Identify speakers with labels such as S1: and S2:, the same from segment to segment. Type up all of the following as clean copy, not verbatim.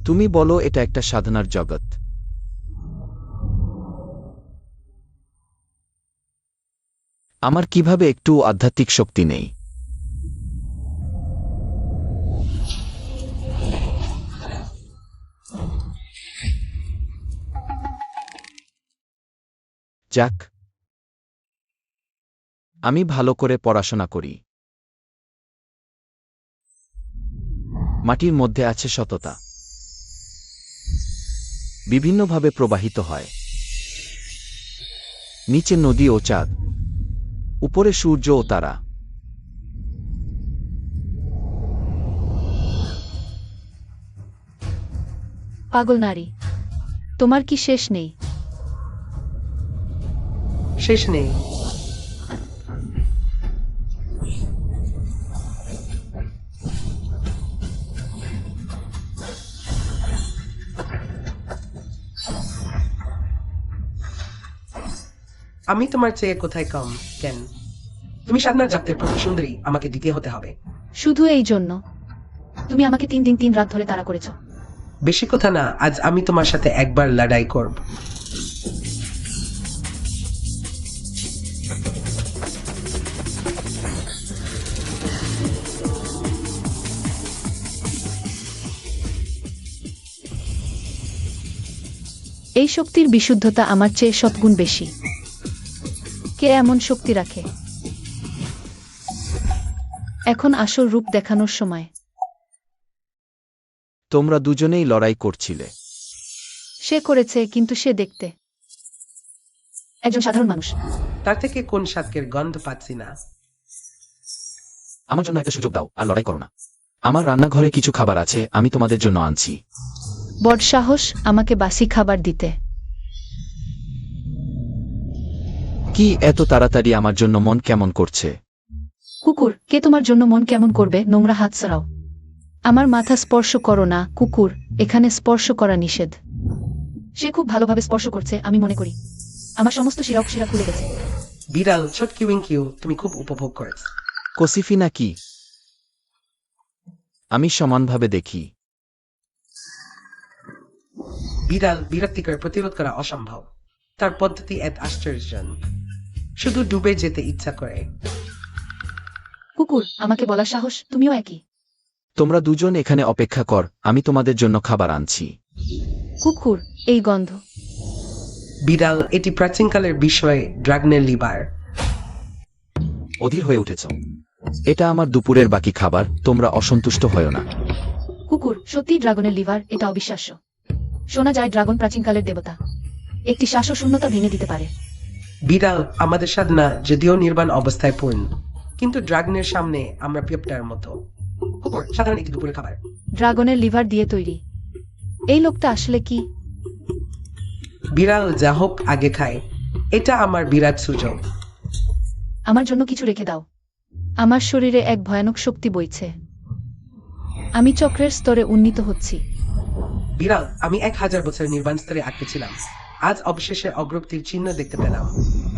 S1: তুমি বলো এটা একটা সাধনার জগৎ। আমার কিভাবে একটু আধ্যাত্মিক শক্তি নেই? যাক, আমি ভালো করে পড়াশোনা করি। মাটির মধ্যে আছে সততা, বিভিন্নভাবে প্রবাহিত হয়। নিচে নদী ও চাঁদ, উপরে সূর্য ও তারা।
S2: পাগল নারী, তোমার কি শেষ নেই?
S3: শেষ নেই। আমি তোমার চেয়ে কোথায় কম কেন? তুমি সাধনার জগতের প্রথম সুন্দরী, আমাকে দ্বিতীয় হতে হবে।
S2: শুধু এই জন্য তুমি আমাকে 3 দিন 3 রাত ধরে তাড়া করেছ।
S3: বেশি কথা না, আজ আমি তোমার সাথে একবার লড়াই করব।
S2: এই শক্তির বিশুদ্ধতা আমার চেয়ে শতগুণ বেশি। কে এমন শক্তি রাখে? এখন আসল রূপ দেখানোর সময়।
S1: তোমরা দুজনেই লড়াই করছিলে।
S2: সে করেছে, কিন্তু সে দেখতে একজন সাধারণ মানুষ।
S3: তার থেকে কোন সাতকের গন্ধ পাচ্ছি না।
S1: আমার জন্য একটা সুযোগ দাও আর লড়াই করো না। আমার রান্নাঘরে কিছু খাবার আছে, আমি তোমাদের জন্য আনছি।
S2: বড় সাহস আমাকে বাসি খাবার দিতে।
S1: কি এত তাড়াতাড়ি আমার জন্য মন কেমন করছে?
S2: কুকুর, কে তোমার জন্য মন কেমন করবে? নোংরা হাত সরাও। আমার মাথা স্পর্শ করো না কুকুর, এখানে স্পর্শ করা নিষেধ। সে খুব ভালোভাবে স্পর্শ করছে, আমি মনে করি। আমার সমস্ত শিরা খুলে গেছে।
S3: বিড়াল ছটকি উইঙ্কিও তুমি খুব উপভোগ করেছ।
S1: কসিফি নাকি? আমি সমানভাবে দেখি।
S3: বিড়াল বিরক্তিকর প্রতিরোধ করা অসম্ভব। তার পদ্ধতি এত আশ্চর্য, শুধু ডুবে যেতে ইচ্ছা করে।
S2: কুকুর, আমাকে বলার সাহস? তুমিও একই।
S1: তোমরা দুজন এখানে অপেক্ষা কর, আমি তোমাদের জন্য খাবার আনছি।
S2: কুকুর, এই গন্ধ।
S3: বিড়াল এটি প্রাচীনকালের বিষয়, ড্রাগনের লিভার।
S1: অধীর হয়ে উঠেছ। এটা আমার দুপুরের বাকি খাবার, তোমরা অসন্তুষ্ট হয়ো না।
S2: কুকুর, সত্যি ড্রাগনের লিভার? এটা অবিশ্বাস্য। শোনা যায় ড্রাগন প্রাচীনকালের দেবতা। একটি শ্বাস শূন্যতা ভেঙে দিতে পারে।
S3: বিড়াল আমাদের সাধনা যদিও নির্বাণ অবস্থায় পূর্ণ, কিন্তু ড্রাগনের সামনে আমরা পিঁপড়ার মতো। কুকুর সাধারণ একটি দুপুরের খাবার।
S2: ড্রাগনের লিভার দিয়ে তৈরি। এই লোকটা আসলে কি?
S3: বিড়াল যা হোক আগে খায়, এটা আমার বিরাট সুযোগ।
S2: আমার জন্য কিছু রেখে দাও। আমার শরীরে এক ভয়ানক শক্তি বইছে। আমি চক্রের স্তরে উন্নীত হচ্ছি।
S3: বিড়াল, আমি 1000 বছরের নির্বাণ স্তরে আটকে ছিলাম, আজ অবশেষে অগ্রগতির চিহ্ন দেখতে পেলাম।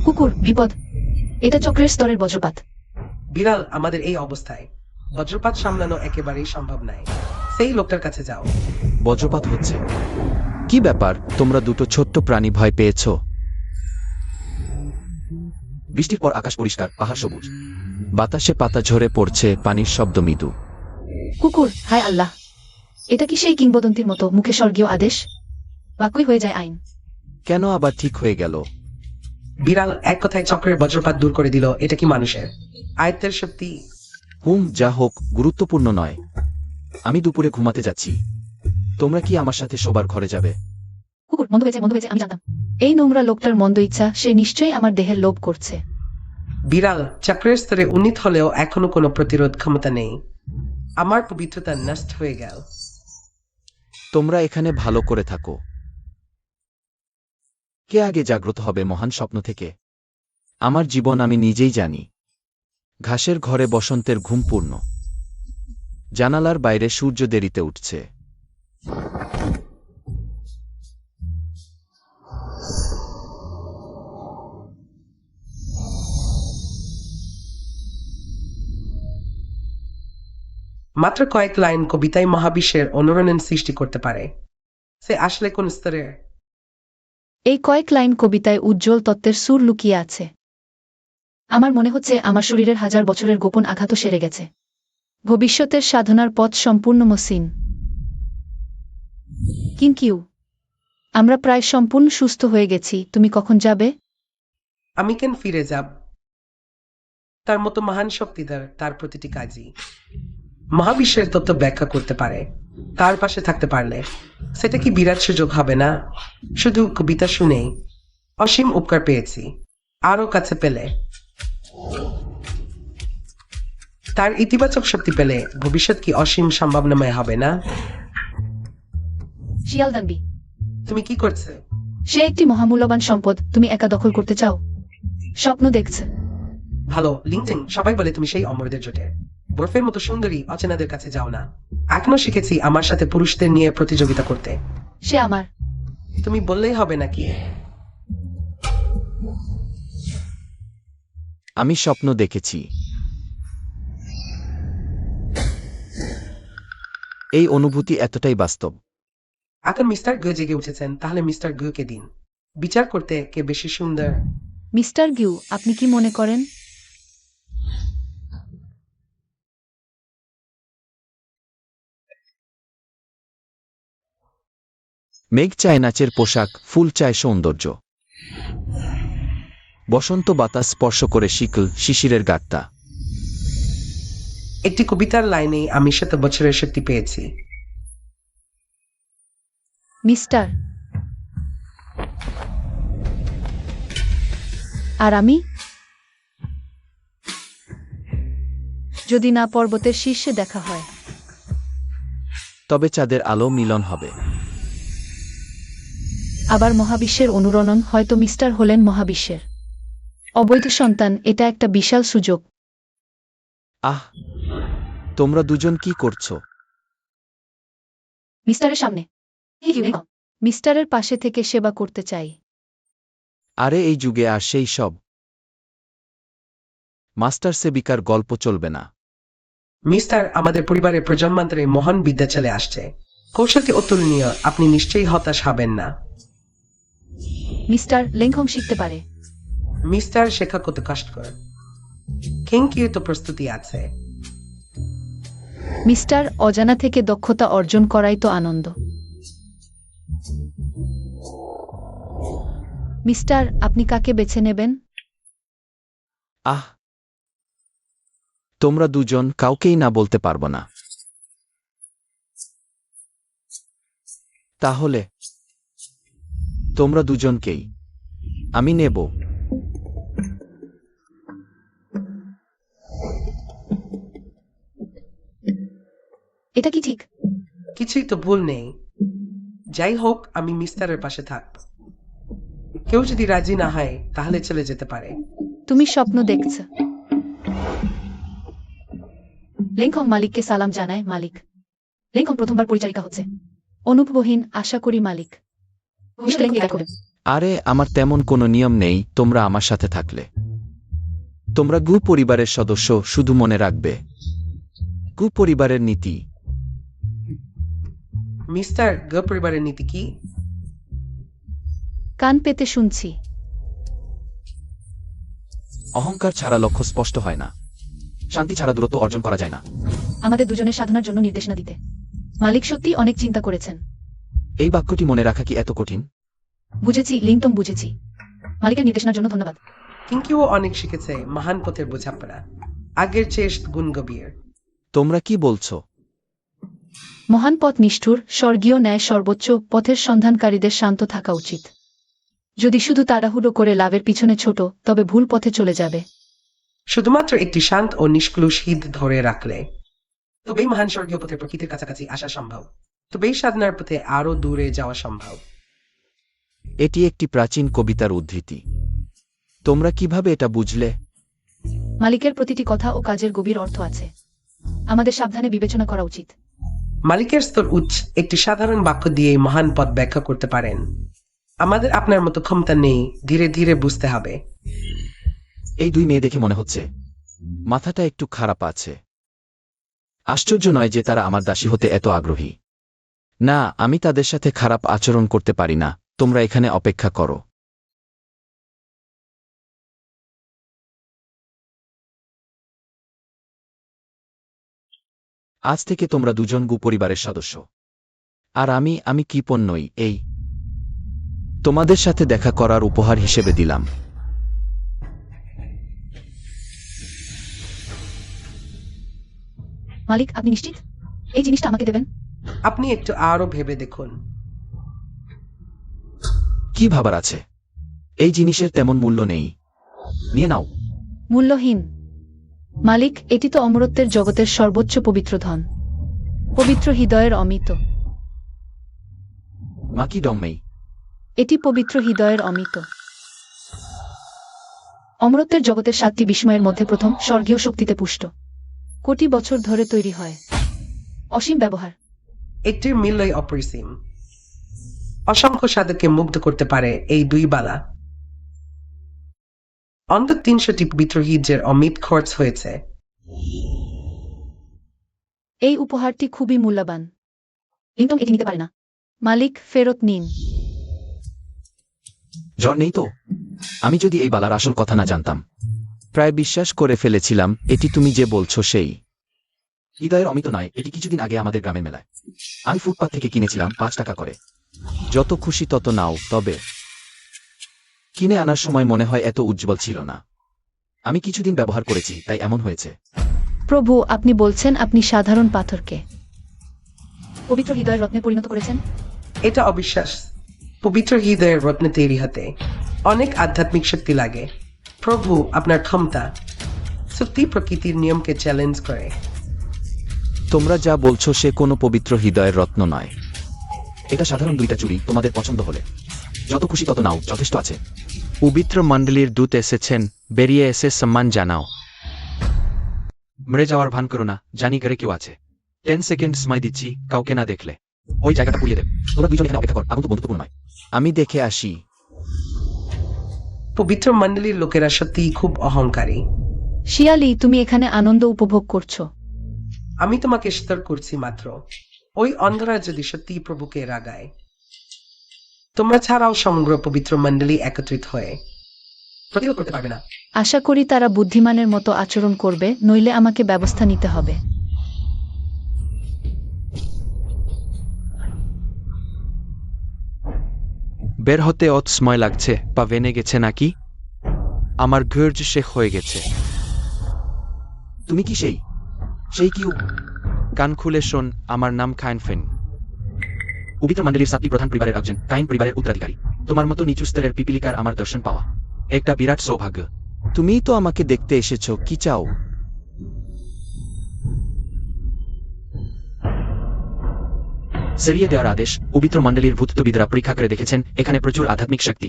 S2: কুকুর, বিপদ। এটা চক্রের স্তরের বজ্রপাত।
S3: বিড়াল আমাদের এই অবস্থায় বজ্রপাত সামলানো একেবারেই সম্ভব নয়। সেই লোকটার কাছে যাও।
S1: বজ্রপাত হচ্ছে? কি ব্যাপার, তোমরা দুটো ছোট্ট প্রাণী ভয় পেয়েছ? বৃষ্টির পর আকাশ পরিষ্কার, পাহাড় সবুজ, বাতাসে পাতা ঝরে পড়ছে, পানির শব্দ মৃদু।
S2: কুকুর, হায় আল্লাহ! এটা কি সেই কিংবদন্তির মতো মুখে স্বর্গীয় আদেশ, বাক্যই হয়ে যায় আইন?
S1: কেন আবার ঠিক হয়ে গেল?
S3: বিড়াল এক কথায় চক্রের বজ্রপাত দূর করে দিল। এটা কি মানুষের আয়ত্তের শক্তি?
S1: যা হোক, গুরুত্বপূর্ণ নয়। আমি দুপুরে ঘুমাতে যাচ্ছি। তোমরা কি আমার সাথে শোবার ঘরে যাবে?
S2: কুকুর, মন্দ হয়েছে, আমি জানতাম। এই নোংরা লোকটার মন্দ ইচ্ছা, সে নিশ্চয়ই আমার দেহের লোভ করছে।
S3: বিড়াল চক্রের স্তরে উন্নীত হলেও এখনো কোনো প্রতিরোধ ক্ষমতা নেই। আমার পবিত্রতা নষ্ট হয়ে গেল।
S1: তোমরা এখানে ভালো করে থাকো। কে আগে জাগ্রত হবে মহান স্বপ্ন থেকে? আমার জীবন আমি নিজেই জানি। ঘাসের ঘরে বসন্তের ঘুম পূর্ণ। জানালার বাইরে সূর্য দেরিতে উঠছে।
S3: মাত্র কয়েক লাইন কবিতায় মহাবিশ্বের অনুরণন সৃষ্টি করতে পারে। সে আসলে কোন স্তরে?
S2: এই কয়েক লাইন কবিতায় উজ্জ্বল তত্ত্বের সুর লুকিয়ে আছে। আমার মনে হচ্ছে আমার শরীরের হাজার বছরের গোপন আঘাতও সেরে গেছে। ভবিষ্যতের সাধনার পথ সম্পূর্ণ মসৃণ। কিউ, আমরা প্রায় সম্পূর্ণ সুস্থ হয়ে গেছি। তুমি কখন যাবে?
S3: আমি কেন ফিরে যাব? তার মতো মহান শক্তিধর তার প্রতিটি কাজই মহাবিশ্বের তত্ত্ব ব্যাখ্যা করতে পারে। তার পাশে থাকতে পারলে সেটা কি বিরাট সুযোগ হবে না? শুধু কবিতা শুনেই অসীম উপকার পেয়েছি, আরো কাছে পেলে, তার ইতিবাচক শক্তি পেলে ভবিষ্যৎ কি অসীম সম্ভাবনাময় হবে না?
S2: শিয়ালদানবি,
S3: তুমি কি করছে?
S2: সে একটি মহামূল্যবান সম্পদ। তুমি একা দখল করতে চাও? স্বপ্ন দেখছে।
S3: ভালো লিঙ্কডিন, সবাই বলে তুমি সেই অমরদের জোটে বরফের মতো সুন্দরী অচেনাদের কাছে যাও না। এখনো শিখেছি আমার সাথে পুরুষদের নিয়ে প্রতিযোগিতা করতে।
S2: সে আমার।
S3: তুমি বললেই হবে নাকি?
S1: আমি স্বপ্ন দেখেছি। এই অনুভূতি এতটাই বাস্তব।
S3: এখন মিস্টার গু জেগে উঠেছেন, তাহলে মিস্টার গুকে দিন বিচার করতে কে বেশি সুন্দর।
S2: মিস্টার গিউ, আপনি কি মনে করেন?
S1: মেঘ চায় নাচের পোশাক, ফুল চায় সৌন্দর্য। বসন্ত বাতাস স্পর্শ করে শিশিরের গাট্টা।
S3: একটি কবিতার লাইনে আমি 100 বছরের শক্তি পেয়েছি।
S2: মিস্টার, আর আমি? যদি না পর্বতের শীর্ষে দেখা হয়,
S1: তবে চাঁদের আলো মিলন হবে।
S2: আবার মহাবিশ্বের অনুরণন। হয়তো মিস্টার হলেন মহাবিশ্বের অবৈধ সন্তান। এটা একটা বিশাল সুযোগ।
S1: আহ, তোমরা দুজন কি করছো?
S2: মিস্টারের সামনে। মিস্টারের পাশে থেকে সেবা করতে চাই।
S1: আরে এই যুগে আর সেই সব মাস্টার সেবিকার গল্প চলবে না।
S3: মিস্টার, আমাদের পরিবারের প্রজন্মান্তরে মহান বিদ্যা চলে আসছে। কৌশলটি অতুলনীয়, আপনি নিশ্চয়ই হতাশ হবেন না।
S2: মিস্টার লেংখং শিখতে পারে।
S3: মিস্টার, শেখা কত কষ্টকর। কিউ তো প্রস্তুতি আছে।
S2: মিস্টার, অজানা থেকে দক্ষতা অর্জন করাই তো আনন্দ। মিস্টার, আপনি কাকে বেছে নেবেন?
S1: আহ, তোমরা দুজন কাউকেই না বলতে পারবো না। তাহলে তোমরা দুজনকেই আমি নেব।
S2: এটা কি ঠিক?
S3: কিছুই তো ভুল নেই। যাই হোক, আমি মিস্টারের পাশে থাকব। কেউ যদি রাজি না হয় তাহলে চলে যেতে পারে।
S2: তুমি স্বপ্ন দেখছ। লেংখং মালিককে সালাম জানায়। মালিক, লেংখং প্রথমবার পরিচারিকা হচ্ছে। অনুভবহীন, আশা করি মালিক।
S1: আরে আমার তেমন কোনো নিয়ম নেই তোমরা আমার সাথে থাকলে। তোমরা গু পরিবারের সদস্য, শুধু মনে রাখবে গু পরিবারের নীতি।
S3: মিস্টার, গ পরিবারের নীতি কি?
S2: কান পেতে শুনছি।
S1: অহংকার ছাড়া লক্ষ্য স্পষ্ট হয় না, শান্তি ছাড়া দূরত্ব অর্জন করা যায় না।
S2: আমাদের দুজনের সাধনার জন্য নির্দেশনা দিতে মালিক সত্যি অনেক চিন্তা করেছেন।
S1: এই বাক্যটি মনে রাখা কি এত কঠিন?
S2: বুঝেছি লিংটং, বুঝেছি। মালিকের নির্দেশনার জন্য ধন্যবাদ।
S3: কিউ অনেক শিখেছে, মহান পথের বোঝাপড়া আগের চেয়ে গুণ গভীর।
S1: তোমরা কি বলছো?
S2: মহান পথ নিষ্ঠুর, স্বর্গীয় ন্যায় সর্বোচ্চ। পথের সন্ধানকারীদের শান্ত থাকা উচিত। যদি শুধু তাড়াহুড়ো করে লাভের পিছনে ছোট, তবে ভুল পথে চলে যাবে।
S3: শুধুমাত্র একটি শান্ত ও নিষ্কলুষ হিত ধরে রাখলে তবেই মহান স্বর্গীয় পথে প্রকৃতির কাছাকাছি আসা সম্ভব। তবেই সাধনার পথে আরো দূরে যাওয়া সম্ভব।
S1: এটি একটি প্রাচীন কবিতার উদ্ধৃতি। তোমরা কিভাবে এটা বুঝলে?
S2: মালিকের প্রতিটি কথা ও কাজের গভীর অর্থ আছে। আমাদের সাবধানে বিবেচনা করা উচিত।
S3: মালিকের স্তর উচ্চ, একটি সাধারণ বাক্য দিয়ে মহান পথ ব্যাখ্যা করতে পারেন। আমাদের আপনার মতো ক্ষমতা নেই, ধীরে ধীরে বুঝতে হবে।
S1: এই দুই মেয়ে দেখে মনে হচ্ছে মাথাটা একটু খারাপ আছে। আশ্চর্য নয় যে তারা আমার দাসী হতে এত আগ্রহী। না, আমি তাদের সাথে খারাপ আচরণ করতে পারি না, তোমরা এখানে অপেক্ষা করো। আজ থেকে তোমরা দুজন পরিবারের সদস্য। আর আমি কৃপণ নই, এই তোমাদের সাথে দেখা করার উপহার হিসেবে দিলাম।
S2: মালিক, আপনি নিশ্চিত এই জিনিসটা আমাকে দেবেন?
S3: আপনি একটু আরো ভেবে দেখুন।
S1: কি ভাবার আছে? এই জিনিসের তেমন মূল্য নেই, নিয়ে নাও।
S2: মূল্যহীন? মালিক, এটি তো অমরত্বের জগতের সর্বোচ্চ পবিত্র ধন, পবিত্র হৃদয়ের অমিত।
S1: মাকি ডংমেই।
S2: এটি পবিত্র হৃদয়ের অমিত। অমরত্বের জগতের 7টি বিস্ময়ের মধ্যে প্রথম, স্বর্গীয় শক্তিতে পুষ্ট, কোটি বছর ধরে তৈরি হয়, অসীম ব্যবহার।
S3: এটির মূল্যই অপরিসীম। অসংখ্য সাধককে মুগ্ধ করতে পারে এই দুই বালা। অন্তত 300টি পবিত্র হিজ্জের অমিত খরচ হয়েছে।
S2: এই উপহারটি খুবই মূল্যবান। লিংটন এটি নিতে পারে না। মালিক, ফেরত নিন।
S1: জ্বর নেই তো? আমি যদি এই বালার আসল কথা না জানতাম, প্রায় বিশ্বাস করে ফেলেছিলাম এটি তুমি যে বলছো সেই। হৃদয়ের অমিত নয়, এটি কিছুদিন আগে আমাদের গ্রামের মেলায় আমি ফুটপাত থেকে কিনেছিলাম 5 টাকা করে। যত খুশি তত নাও, তবে কিনে আনার সময় মনে হয় এত উজ্জ্বল ছিল না। আমি কিছুদিন ব্যবহার করেছি, তাই এমন হয়েছে।
S2: প্রভু, আপনি বলছেন আপনি সাধারণ পাথরকে পবিত্র হৃদয়ের রত্নে পরিণত করেছেন?
S3: এটা অবিশ্বাস। পবিত্র হৃদয়ের রত্ন তৈরি হতে অনেক আধ্যাত্মিক শক্তি লাগে। প্রভু আপনার ক্ষমতা সত্যি প্রকৃতির নিয়মকে চ্যালেঞ্জ করে।
S1: তোমরা যা বলছো সে কোনো পবিত্র হৃদয়ের রত্ন নয়। এটা সাধারণ 2টা চুড়ি, তোমাদের পছন্দ হলে যত খুশি তত নাও, যথেষ্ট আছে। পবিত্র মণ্ডলীর দূত এসেছেন, বেরিয়ে এসে সম্মান জানাও। মরে যাওয়ার ভান করো না, জানি ঘরে কেউ আছে। 10 সেকেন্ড সময় দিচ্ছি, কাউকে না দেখলে ওই জায়গাটা পুড়িয়ে দেব। তোমরা দুজন এখানে অপেক্ষা কর, আগুন তো বন্ধুত্বপূর্ণ নয়। আমি দেখে আসি।
S3: পবিত্র মণ্ডলীর লোকেরা সত্যিই খুব অহংকারী।
S2: শিয়ালি, তুমি এখানে আনন্দ উপভোগ করছো।
S3: আমি তোমাকে সতর্ক করছি মাত্র। ওই অন্ধরা যদি সত্যি প্রভুকে রাগায়, তোমরা ছাড়াও সমগ্র পবিত্র মণ্ডলী একত্রিত হয়ে প্রতিরোধ করতে পারবে না।
S2: আশা করি তারা বুদ্ধিমানের মতো আচরণ করবে, নইলে আমাকে ব্যবস্থা নিতে হবে।
S1: বের হতে অত সময় লাগছে, পা ভেনে গেছে নাকি? আমার ধৈর্য শেষ হয়ে গেছে। তুমি কি সেই কি? কান খুলে শোন, আমার নাম কাইনফেন। পবিত্র মণ্ডলীর 7টি প্রধান পরিবারের একজন, কাইন পরিবারের উত্তরাধিকারী। তোমার মতো নিচু স্তরের পিপিলিকার আমার দর্শন পাওয়া একটা বিরাট সৌভাগ্য। তুমিই তো আমাকে দেখতে এসেছো, কি চাও? সেরিয়ে দেওয়ার আদেশ। পবিত্র মণ্ডলীর ভূতত্ত্ববিদরা পরীক্ষা করে দেখেছেন এখানে প্রচুর আধ্যাত্মিক শক্তি।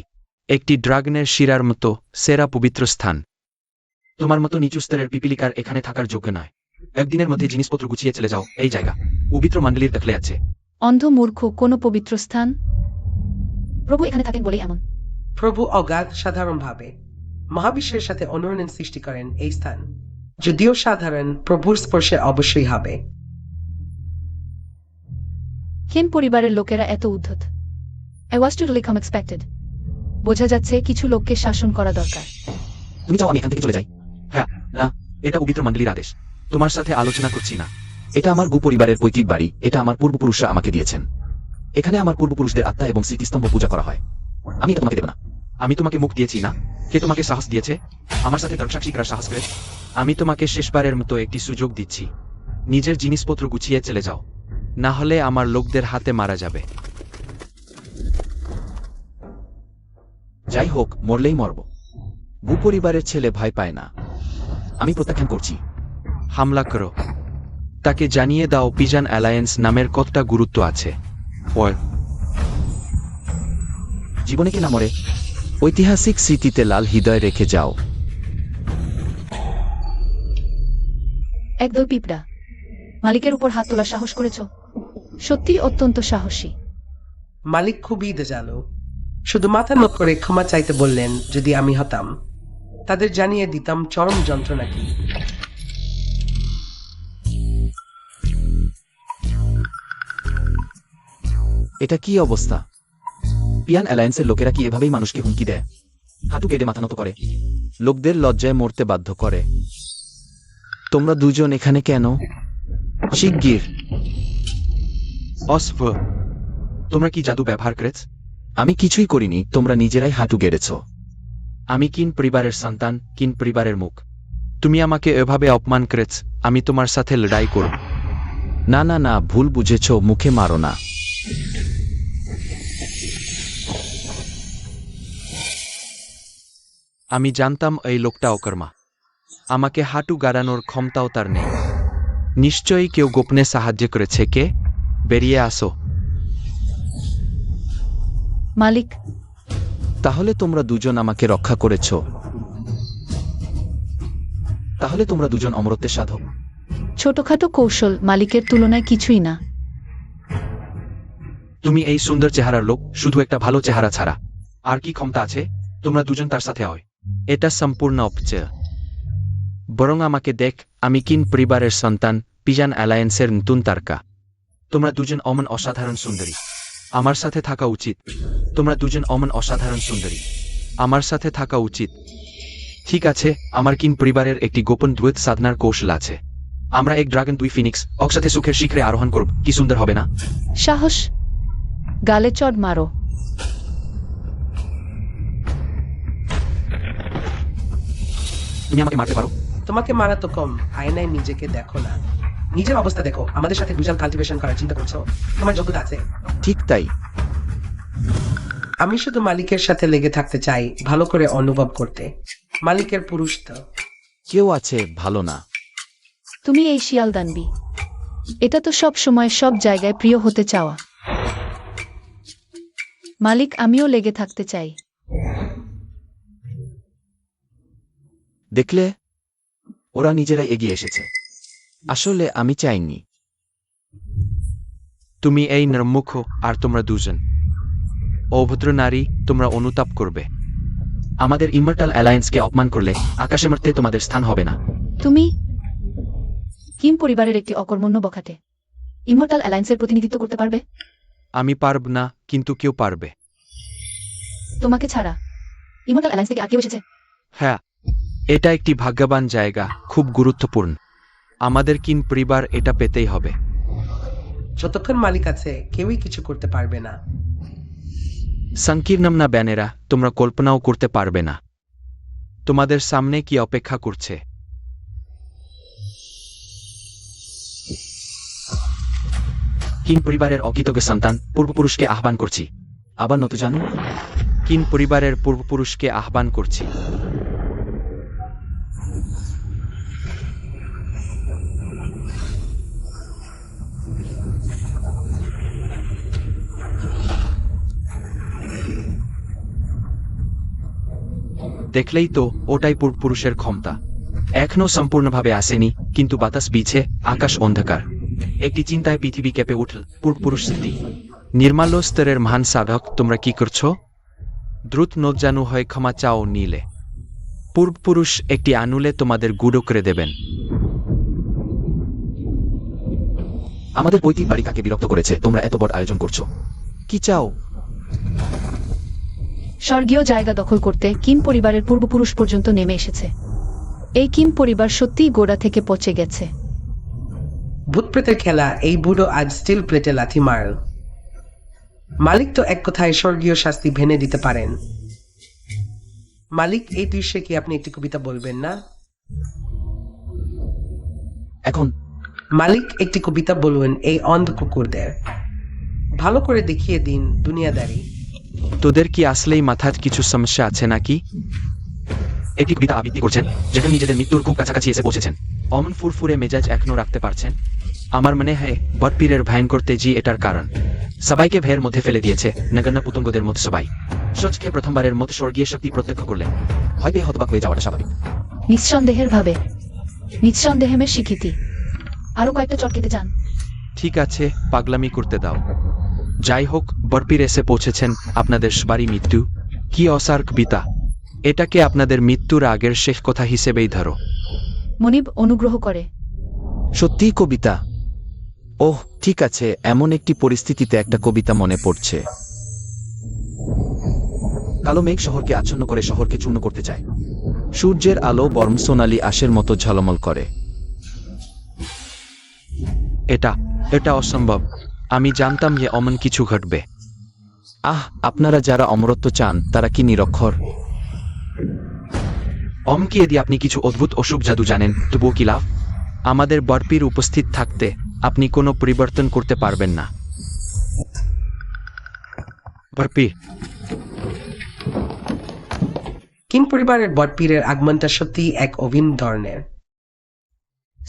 S1: একটি ড্রাগনের শিরার মতো সেরা পবিত্র স্থান। তোমার মতো নিচু স্তরের পিপিলিকার এখানে থাকার যোগ্য নয়। একদিনের মধ্যে জিনিসপত্র গুছিয়ে চলে যাও, এই জায়গা পবিত্র মণ্ডলীর দখলে আছে।
S2: অন্ধ মূর্খ, কোনো পবিত্র স্থান? প্রভু এখানে থাকেন বলেই এমন।
S3: প্রভু অগাধ সাধারণভাবে মহাবিশ্বের সাথে অনুরণন সৃষ্টি করেন এই স্থান। যদিও সাধারণ, প্রভুর স্পর্শে অবশ্যই হবে।
S2: কেন পরিবারের লোকেরা এত উদ্ধত? I was totally come expected. বোঝা যাচ্ছে কিছু লোককে শাসন করা দরকার।
S1: তুমি চাও আমি এখান থেকে চলে যাই? হ্যাঁ, না, এটা পবিত্র মণ্ডলীর আদেশ। তোমার সাথে আলোচনা করছি না। এটা আমার পরিবারের পৈতৃক বাড়ি, এটা আমার পূর্বপুরুষরা আমাকে দিয়েছেন। এখানে আমার পূর্বপুরুষদের আত্মা এবং স্মৃতিস্তম্ভ পূজা করা হয়। আমি এটা তোমাকে দেব না। আমি তোমাকে মুখ দিয়েছি না? কে তোমাকে সাহস দিয়েছে আমার সাথে দর্শাক্ষী করার সাহস করে? আমি তোমাকে শেষবারের মতো একটি সুযোগ দিচ্ছি। নিজের জিনিসপত্র গুছিয়ে চলে যাও, না হলে আমার লোকদের হাতে মারা যাবে। যাই হোক, মরলেই মরব। পরিবারের ছেলে ভয় পায় না। আমি প্রত্যাখ্যান করছি। হামলা করো। তাকে জানিয়ে দাও পিজান অ্যালায়েন্স নামের কতটা গুরুত্ব আছে। জীবনে কি না মরে, ঐতিহাসিক স্মৃতিতে লাল হৃদয় রেখে যাও।
S2: একদল পিঁপড়া মালিকের উপর হাত তোলার সাহস করেছ? সত্যি অত্যন্ত সাহসী।
S3: মালিক খুবই দয়ালু। শুধু মাথা নত করে ক্ষমা চাইতে বললেন। যদি আমি হতাম, তাদের জানিয়ে দিতাম চরম যন্ত্রণা কি।
S1: এটা কি অবস্থা? পিয়ান অ্যালায়েন্সের লোকেরা কি এভাবেই মানুষকে হুমকি দেয়? হাঁটু কেটে মাথা নত করে, লোকদের লজ্জায় মরতে বাধ্য করে। তোমরা দুজন এখানে কেন? শিগগির অসফ, তোমরা কি জাদু ব্যবহার করেছ? আমি কিছুই করিনি, তোমরা নিজেরাই হাঁটু গেড়েছ। আমি কিন পরিবারের সন্তান, কিন পরিবারের মুখ। তুমি আমাকে এভাবে অপমান করেছ, আমি তোমার সাথে লড়াই করব। না না না, ভুল বুঝেছ, মুখে মারো না। আমি জানতাম এই লোকটা অকর্মা। আমাকে হাঁটু গাড়ানোর ক্ষমতাও তার নেই। নিশ্চয়ই কেউ গোপনে সাহায্য করেছে। কে? বেরিয়ে আসো।
S2: মালিক,
S1: তাহলে তোমরা দুজন আমাকে রক্ষা করেছ। তাহলে তোমরা দুজন অমরত্বের সাধক।
S2: ছোটখাটো কৌশল মালিকের তুলনায় কিছুই না।
S1: তুমি এই সুন্দর চেহারার লোক, শুধু একটা ভালো চেহারা ছাড়া আর কি ক্ষমতা আছে তোমরা দুজন তার সাথে হয়? এটা সম্পূর্ণ অপচয়। বরং আমাকে দেখ, আমি কিন পরিবারের সন্তান, পিজান অ্যালায়েন্সের নতুন তারকা। তোমরা দুজন অমন অসাধারণ সুন্দরী, আমার সাথে থাকা উচিত। তোমরা দুজন অমন অসাধারণ সুন্দরী, আমার সাথে থাকা উচিত। ঠিক আছে, আমার কিন পরিবারের একটি গোপন দ্বৈত সাধনার কৌশল আছে। আমরা এক ড্রাগন, দুই ফিনিক্স একসাথে সুখের শিখরে আরোহণ করব। কি সুন্দর হবে না?
S2: সাহস, গালে চড় মারো।
S1: তুমি আমাকে মারতে পারো?
S3: তোমাকে মারা তো কম, আয়নায় নিজেকে দেখো না, নিজের অবস্থা দেখো। আমাদের সাথে গ্লুজাল কাল্টিভেশন করার চিন্তা করছো? তোমার যোগ্যতা আছে?
S1: ঠিক তাই।
S3: আমি শুধু মালিকের সাথে লেগে থাকতে চাই, ভালো করে অনুভব করতে। মালিকের পুরুষ তো।
S1: কেউ আছে ভালো না।
S2: তুমি এই শিয়াল দানবি। এটা তো সব সময় সব জায়গায় প্রিয় হতে চাওয়া। মালিক, আমিও লেগে থাকতে চাই।
S1: দেখলে, ওরা নিজেরাই এগিয়ে এসেছে। আসলে আমি চাইনি। তুমি এই নির্মুখ, আর তোমরা দুজন অভদ্র নারী, তোমরা অনুতাপ করবে। আমাদের ইমর্টাল অ্যালায়েন্সকে অপমান করলে আকাশে মধ্যে তোমাদের স্থান হবে না।
S2: তুমি কিম পরিবারের একটি অকর্মণ্য বখাটে। ইমর্টাল অ্যালায়েন্সের প্রতিনিধিত্ব করতে পারবে?
S1: আমি পারব না, কিন্তু কেউ পারবে।
S2: তোমাকে ছাড়া ইমর্টাল অ্যালায়েন্স থেকে আর কেউ এসেছে?
S1: হ্যাঁ, এটা একটি ভাগ্যবান জায়গা, খুব গুরুত্বপূর্ণ। আমাদের কিন পরিবার এটা পেতেই হবে।
S3: যতক্ষণ মালিক আছে কেউই কিছু করতে পারবে না।
S1: সংকীর্ণম না ব্যানেরা, তোমরা কল্পনাও করতে পারবে না তোমাদের সামনে কি অপেক্ষা করছে। কিন পরিবারের অকৃতজ্ঞ সন্তান, পূর্বপুরুষকে আহ্বান করছি। আবার নতু জানো, কিন পরিবারের পূর্বপুরুষকে আহ্বান করছি। দেখলেই তো, ওটাই পূর্বপুরুষের ক্ষমতা। এখনো সম্পূর্ণভাবে আসেনি, কিন্তু বাতাস বিছে, আকাশ অন্ধকার। একটি চিন্তায় পৃথিবী কেঁপে উঠল। পূর্বপুরুষ স্মৃতি। নির্মাল্য স্তরের মহান সাধক, তোমরা কি করছো? দ্রুত নজানু হয় ক্ষমা চাও নীলে। পূর্বপুরুষ একটি আনুলে তোমাদের গুঁড়ো করে দেবেন। আমাদের পৈতৃক বাড়ি কাকে বিরক্ত করেছে তোমরা এত বড় আয়োজন করছো? কি চাও?
S2: স্বর্গীয় জায়গা দখল করতে কিম পরিবারের পূর্বপুরুষ পর্যন্ত নেমে এসেছে। এই কিম পরিবার সত্যিই গোড়া থেকে পচে গেছে।
S3: ভূতপ্রেতের খেলা, এই বুড়ো আজ স্টিল প্লেটে লাথি মারল। মালিক তো এক কথায় স্বর্গীয় শাস্তি ভেনে দিতে পারেন। মালিক, এই দৃশ্যে কি আপনি একটি কবিতা বলবেন না?
S1: এখন
S3: মালিক, একটি কবিতা বলবেন এই অন্ধ কুকুরদের। ভালো করে দেখিয়ে দিন দুনিয়াদারি।
S1: তোদের কি আসলেই মাথায় কিছু সমস্যা আছে নাকি? একটি কবিতা আবৃত্তি করছেন, যেখানে নিজেদের মৃত্যুর খুব কাছাকাছি এসে পৌঁছেছেন। অমন ফুরফুরে মেজাজ এখনো রাখতে পারছেন? আমার মনে হয় বটপীরের ভয়ঙ্কর তেজি এটার কারণ। সবাইকে ভয়ের মধ্যে ফেলে দিয়েছে, নগণ্য পুতঙ্গদের মতো সবাই। সচকে প্রথমবারের মতো স্বর্গীয় শক্তি প্রত্যক্ষ করলেন। ভয় পেয়ে হতবাক হয়ে যাওয়াটা স্বাভাবিক।
S2: নিঃসন্দেহের ভাবে, নিঃসন্দেহেমের স্বীকৃতি। আরো কয়েকটা চট খেতে চান?
S1: ঠিক আছে, পাগলামি করতে দাও। যাই হোক, বটপীর এসে পৌঁছেছেন, আপনাদের সবারই মৃত্যু। কি অসার কবিতা! এটাকে আপনাদের মৃত্যুর আগের শেষ কথা হিসেবেই ধরো।
S2: মনিব অনুগ্রহ করে।
S1: সত্যি কবিতা? ওহ ঠিক আছে, এমন একটি পরিস্থিতিতে একটা কবিতা মনে পড়ছে। কালো মেঘ শহরকে আচ্ছন্ন করে শহরকে চূর্ণ করতে চায়। সূর্যের আলো বরং সোনালি আঁশের মতো ঝলমল করে। এটা অসম্ভব। আমি জানতাম যে অমন কিছু ঘটবে। আপনারা যারা অমরত্ব চান তারা কি নিরক্ষর? কি এদি আপনি কিছু অদ্ভুত অশুভ জাদু জানেন, তবুও কি লাভ? আমাদের বরপির উপস্থিত থাকতে আপনি কোনো পরিবর্তন করতে পারবেন না। বরপি,
S3: কিন পরিবারের বটপীরের আগমনটা সত্যি এক অভিন্ন ধরনের।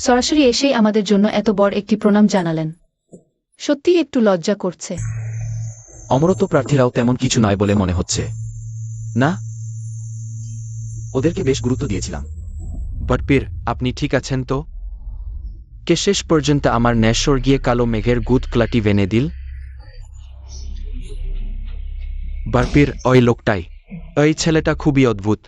S2: সরাসরি এসেই আমাদের জন্য এত বড় একটি প্রণাম জানালেন। সত্যি একটু লজ্জা করছে।
S1: অমরত্ব প্রার্থীরাও তেমন কিছু নয় বলে মনে হচ্ছে না। ওদেরকে বেশ গুরুত্ব দিয়েছিলাম। বটপীর, আপনি ঠিক আছেন তো? কে শেষ পর্যন্ত আমার ন্যাস্বর্গীয় কালো মেঘের গুদ ক্লাটি ভেনে দিল? বটপীর, ওই লোকটাই, ওই ছেলেটা খুবই অদ্ভুত।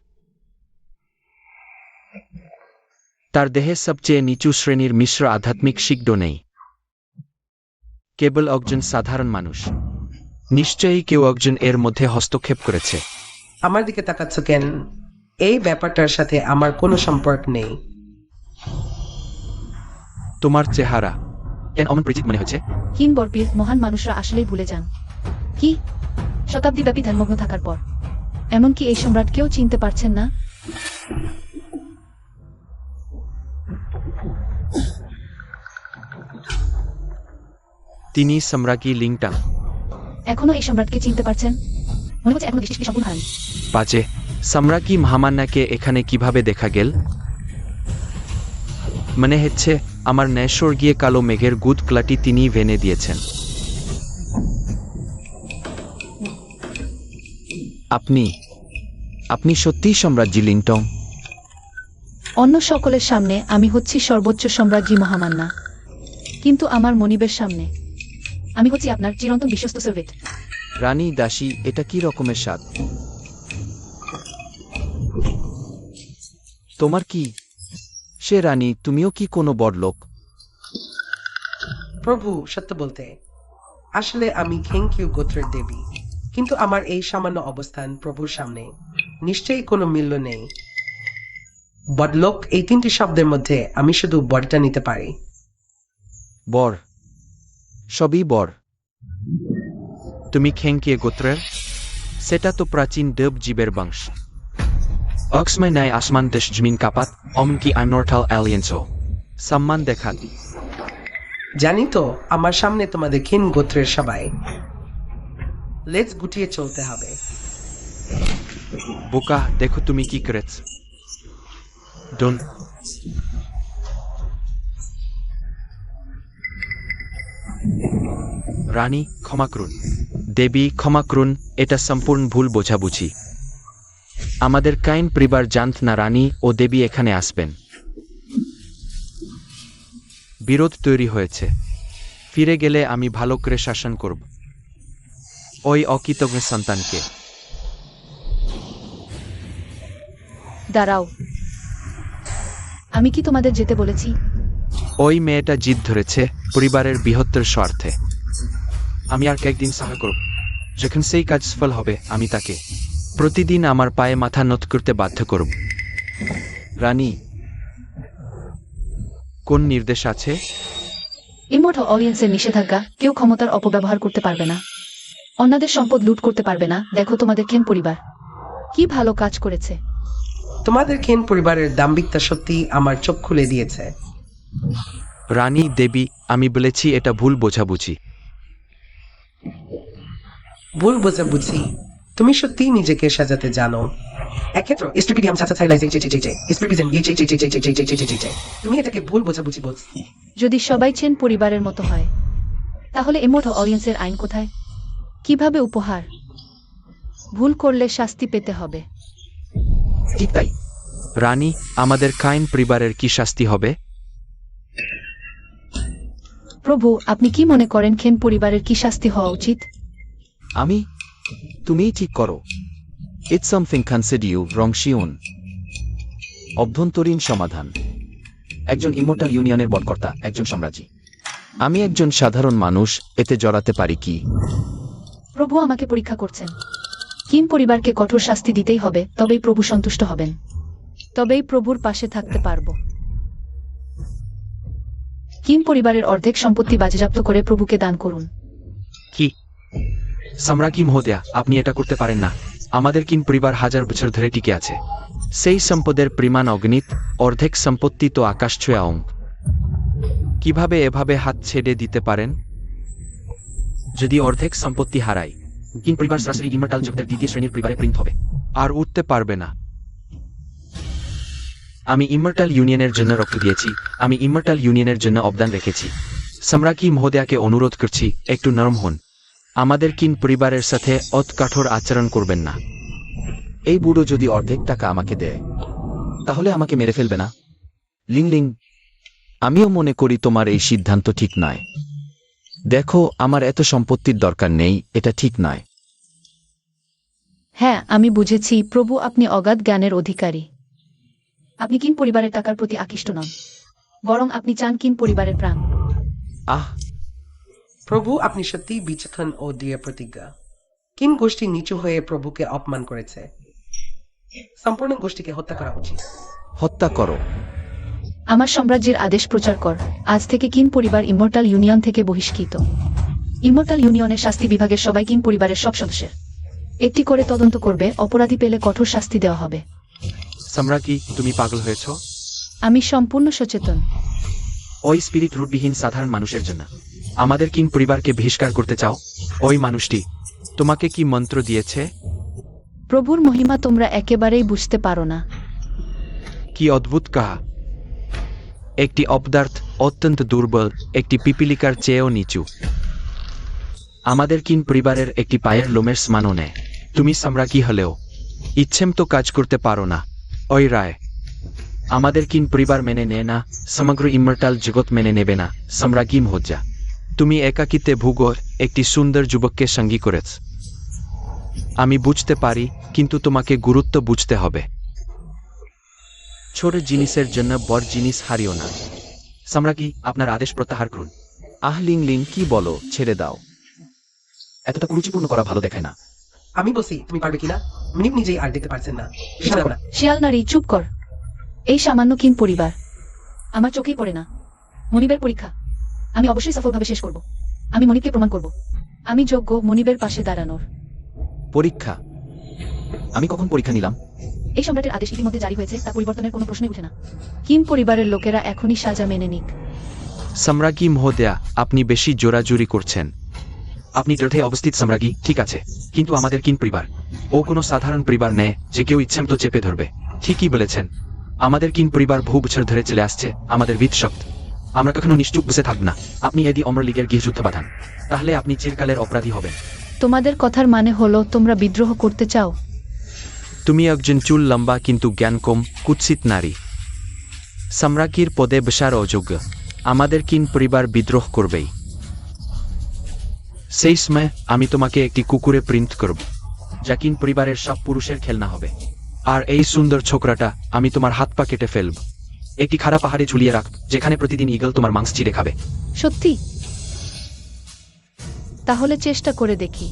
S1: তার দেহে সবচেয়ে নিচু শ্রেণীর মিশ্র আধ্যাত্মিক শিগ্ড নেই। কেবল একজন সাধারণ মানুষ। নিশ্চয়ই কেউ একজন এর মধ্যে হস্তক্ষেপ করেছে।
S3: আমার দিকে তাকাচ্ছ কেন? এই ব্যাপারটার সাথে আমার কোনো সম্পর্ক নেই।
S1: তোমার চেহারা কেন অমন পরিচিত মনে হচ্ছে?
S2: কিন বরপীর, মহান মানুষরা আসলেই ভুলে যান। কি শতাব্দীব্যাপী ধ্যানমগ্ন থাকার পর এমনকি এই সম্রাটকেও চিনতে পারছেন না?
S1: তিনি সম্রাজ্ঞী লিংটাং।
S2: এখনো এই সম্রাটকে চিনতে পারছেন? মনে হচ্ছে এখনো দৃষ্টি সম্পূর্ণ হারান।
S1: বাজে। সম্রাজ্ঞী মহামান্যাকে এখানে কিভাবে দেখা গেল? মনে হচ্ছে আমার ন্যাস্বর্গীয় কালো মেঘের গুদ ক্লাটি তিনি ভেনে দিয়েছেন। আপনি সত্যিই সম্রাজ্ঞী লিংটং?
S2: অন্য সকলের সামনে আমি হচ্ছি সর্বোচ্চ সম্রাজ্ঞী মহামান্না, কিন্তু আমার মনিবের সামনে আমি হচ্ছি আপনার চিরন্তন বিশ্বস্ত সার্ভেন্ট।
S1: রানী দাসী, এটা কি রকমের স্বাদ? তোমার কি সে রানী? তুমিও কি কোনো বড়লোক?
S3: প্রভু, সত্য বলতে আসলে আমি খেংকিউ গোত্রের দেবী, কিন্তু আমার এই সামান্য অবস্থান প্রভুর সামনে নিশ্চয়ই কোনো মূল্য নেই। বড়লোক এই তিনটি শব্দের মধ্যে আমি শুধু বড়টা নিতে পারি।
S1: বর, সবই বর। তুমি খেংকিয়ে গোত্রের? সেটা তো প্রাচীন দেব জীবের বংশ। অক্সময় ন্যায় আসমান দেশ জমিন কাপাত, অমনকি আইনর্টাল অ্যালিয়েন্সও সম্মান দেখাত।
S3: জানি তো, আমার সামনে তোমাদের খিন গোত্রের সবাই। লেজ গুটিয়ে চলতে হবে।
S1: বোকা, দেখো তুমি কি করেছ। ডন, রানী ক্ষমা করুন। দেবী ক্ষমা করুন, এটা সম্পূর্ণ ভুল বোঝাবুঝি। আমাদের কাইন পরিবার জানত না রানী ও দেবী এখানে আসবেন। বিরোধ তৈরি হয়েছে। ফিরে গেলে আমি ভালো করে শাসন করব ওই অকৃতজ্ঞ সন্তানকে।
S2: দাঁড়াও, আমি কি তোমাদের যেতে বলেছি?
S1: ওই মেয়েটা জিদ ধরেছে পরিবারের বৃহত্তর স্বার্থে। আমি আর কয়েকদিন সহায় করব। যখন সেই কাজ সফল হবে আমি তাকে প্রতিদিন আমার পায়ে মাথা নত করতে বাধ্য করব। রানী, কোন নির্দেশ আছে?
S2: ইমর্টাল অডিয়েন্সের নিষেধাজ্ঞা, কেউ ক্ষমতার অপব্যবহার করতে পারবে না, অন্যদের সম্পদ লুট করতে পারবে না। দেখো তোমাদের খেন পরিবার কি ভালো কাজ করেছে।
S3: তোমাদের খিন পরিবারের দাম্ভিকতা সত্যি আমার চোখ খুলে দিয়েছে।
S1: রানী, দেবী, আমি বলেছি এটা ভুল বোঝাবুঝি।
S3: ভুল বোঝাবুঝি? তুমি সত্যিই নিজেকে সাজাতে জানো। তুমি এটাকে ভুল বোঝাবুঝি বলছো।
S2: যদি সবাই চেন পরিবারের মতো হয়, তাহলে ইমর্টাল অডিয়েন্সের আইন কোথায়? কিভাবে উপহার? ভুল করলে শাস্তি পেতে হবে।
S1: ঠিক তাই। রানী, আমাদের কাইন পরিবারের কি শাস্তি হবে?
S2: প্রভু, আপনি কি মনে করেন খেন পরিবারের কি শাস্তি হওয়া উচিত?
S1: তুমিই ঠিক করো। It's something consider you wrong শিউন। অভ্যন্তরীণ সমাধান। একজন ইমর্টাল ইউনিয়নের বটকর্তা, একজন সম্রাজ্ঞী। আমি একজন সাধারণ মানুষ, এতে জড়াতে পারি কি?
S2: প্রভু আমাকে পরীক্ষা করছেন। কিম পরিবারকে কঠোর শাস্তি দিতেই হবে, তবেই প্রভু সন্তুষ্ট হবেন। তবেই প্রভুর পাশে থাকতে পারব। কিম পরিবারের অর্ধেক সম্পত্তি বাজেয়াপ্ত করে প্রভুকে দান করুন।
S1: কি? সম্রাট কিম মহোদয়া, আপনি এটা করতে পারেন না। আমাদের কিম পরিবার হাজার বছর ধরে টিকে আছে। সেই সম্পদের পরিমাণ অগণিত, অর্ধেক সম্পত্তি তো আকাশ ছোঁয়া অঙ্ক। কিভাবে এভাবে হাত ছেড়ে দিতে পারেন? যদি অর্ধেক সম্পত্তি হারাই, কিম পরিবার সরাসরি ইমর্টাল জগতের দ্বিতীয় শ্রেণীর পরিবারে প্রিন্ট হবে আর উঠতে পারবে না। আমি ইমর্টাল ইউনিয়নের জন্য রক্ত দিয়েছি, আমি ইমর্টাল ইউনিয়নের জন্য অবদান রেখেছি। সম্রাট কিম মহোদয়াকে অনুরোধ করছি, একটু নরম হন। আমাদের কিন পরিবারের সাথে অত কঠোর আচরণ করবেন না। এই বুড়ো যদি অর্ধেক টাকা আমাকে দেয়, তাহলে আমাকে মেরে ফেলবে না? লিংলিং, আমিও মনে করি তোমার এই সিদ্ধান্ত ঠিক নয়। দেখো, আমার এত সম্পত্তির দরকার নেই, এটা ঠিক নয়।
S2: হ্যাঁ, আমি বুঝেছি প্রভু, আপনি অগাধ জ্ঞানের অধিকারী। আপনি কিম পরিবারের টাকার প্রতি আকৃষ্ট নন, বরং আপনি চান কিম পরিবারের প্রাণ।
S1: আহ,
S3: প্রভু, আপনি সত্যিই বিচক্ষণ ও দৃঢ় প্রতিজ্ঞা। কিম গোষ্ঠী নিচু হয়ে প্রভুকে অপমান করেছে। সম্পূর্ণ গোষ্ঠীকে হত্যা করা উচিত।
S1: হত্যা করো।
S2: আমার সাম্রাজ্যের আদেশ প্রচার কর। আজ থেকে কিম পরিবার ইমর্টাল ইউনিয়ন থেকে বহিষ্কৃত। ইমর্টাল ইউনিয়নের শাস্তি বিভাগের সবাই কিম পরিবারের সব সদস্যের একটি করে তদন্ত করবে, অপরাধী পেলে কঠোর শাস্তি দেওয়া হবে।
S1: সম্রাট, কি তুমি পাগল হয়েছ?
S2: আমি সম্পূর্ণ সচেতন।
S1: ওই স্পিরিট রুটবিহীন সাধারণ মানুষের জন্য আমাদের কিং পরিবারকে বহিষ্কার করতে চাও? ওই মানুষটি তোমাকে কি মন্ত্র দিয়েছে?
S2: প্রভুর মহিমা তোমরা একেবারেই বুঝতে পারো না।
S1: কি অদ্ভুত কাহা! একটি অপদার্থ অত্যন্ত দুর্বল, একটি পিপিলিকার চেয়েও নিচু। আমাদের কিন পরিবারের একটি পায়ের লোমের সমানও নেয়। তুমি সম্রাট কি হলেও ইচ্ছেম তো কাজ করতে পারো না। ওই রায় আমাদের কিন পরিবার মেনে নেয় না, সমগ্র ইমর্টাল জগৎ মেনে নেবে না। সম্রাট কি মহোদয়া, তুমি একাকিতে ভূগো একটি সুন্দর যুবককে সঙ্গী করেছ। আমি বুঝতে পারি, কিন্তু তোমাকে গুরুত্ব বুঝতে হবে। ছোট জিনিসের জন্য বড় জিনিস হারিও না। সম্রাট কি, আপনার আদেশ প্রত্যাহার করুন। আহ লিং, কি বলো? ছেড়ে দাও। এতটা কুরুচিপূর্ণ করা ভালো দেখায় না।
S3: আমি বলছি, তুমি পারবে কিনা? মিনিট নিজেই আর দেখতে পারছেন না।
S2: শিয়াল নারী, চুপ কর। এই সামান্য কিম পরিবার আমার চোখেই পড়ে না। মনিবের পরীক্ষা আমি অবশ্যই সফলভাবে শেষ করব। আমি মনিবকে প্রমাণ করব আমি যোগ্য মনিবের পাশে দাঁড়ানোর।
S1: পরীক্ষা? আমি কখন পরীক্ষা নিলাম?
S2: এই সম্রাটের আদেশ ইতিমধ্যে জারি হয়েছে, তা পরিবর্তনের কোনো প্রশ্নই উঠে না। কিম পরিবারের লোকেরা এখনই সাজা মেনে নিক।
S1: সম্রাট কি মহোদয়া, আপনি বেশি জোরাজুরি করছেন। আপনি দৃঢ়ে অবস্থিত সম্রাট কি, ঠিক আছে, কিন্তু আমাদের কিন পরিবার ও কোনো সাধারণ পরিবার নেই যে কেউ ইচ্ছেমতো চেপে ধরবে। ঠিকই বলেছেন, আমাদের কিন পরিবার বহু বছর ধরে চলে আসছে, আমাদের ভিত শক্ত। আমরা কখনো নিশ্চুপ বসে থাকব না। আপনি যদি অমর লীগের গৃহযুদ্ধ বাঁধান, তাহলে আপনি চিরকালের অপরাধী হবেন।
S2: তোমাদের কথার মানে হলো তোমরা বিদ্রোহ করতে চাও।
S1: তুমি একজন চুল লম্বা কিন্তু জ্ঞান কম, কুৎসিত নারী। সম্রাকির পদে বসার অযোগ্য। আমাদের কিন পরিবার বিদ্রোহ করবেই। সেই সময় আমি তোমাকে একটি কুকুরে প্রিন্ট করব, যা কিন পরিবারের সব পুরুষের খেলনা হবে। আর এই সুন্দর ছোকরাটা আমি তোমার হাত পা কেটে ফেলব, একটি খাড়া পাহাড়ে ঝুলিয়ে রাখ, যেখানে প্রতিদিন ঈগল তোমার মাংস চিড়ে খাবে।
S2: সত্যি? তাহলে চেষ্টা করে দেখি।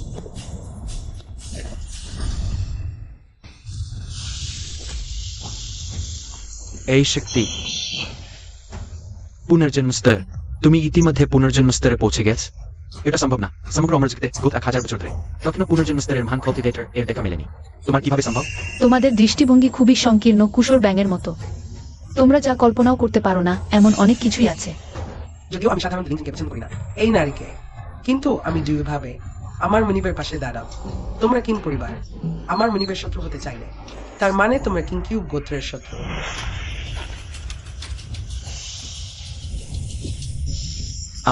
S1: এই শক্তি পুনর্জন্ম স্তর। তুমি ইতিমধ্যে পুনর্জন্ম স্তরে পৌঁছে গেছ। এটা সম্ভব না। সমগ্র অমর জগতে গত 1000 বছর ধরে কখনো পুনর্জন্ম স্তরের মহান কাল্টিভেটর এর দেখা মেলেনি। তোমার কিভাবে সম্ভব?
S2: তোমাদের দৃষ্টিভঙ্গি খুবই সংকীর্ণ, কুশোর ব্যাঙের মতো। তোমরা যা কল্পনাও করতে পারো না এমন অনেক কিছুই আছে।
S3: যদিও আমি সাধারণ লিঙ্ককে পছন্দ করি না, এই নারীকে, কিন্তু আমি দৃঢ়ভাবে আমার মনিবের পাশে দাঁড়াও। তোমরা কিং পরিবার আমার মনিবের শত্রু হতে চাইলে, তার মানে তোমরা কিং কিউব গোত্রের শত্রু।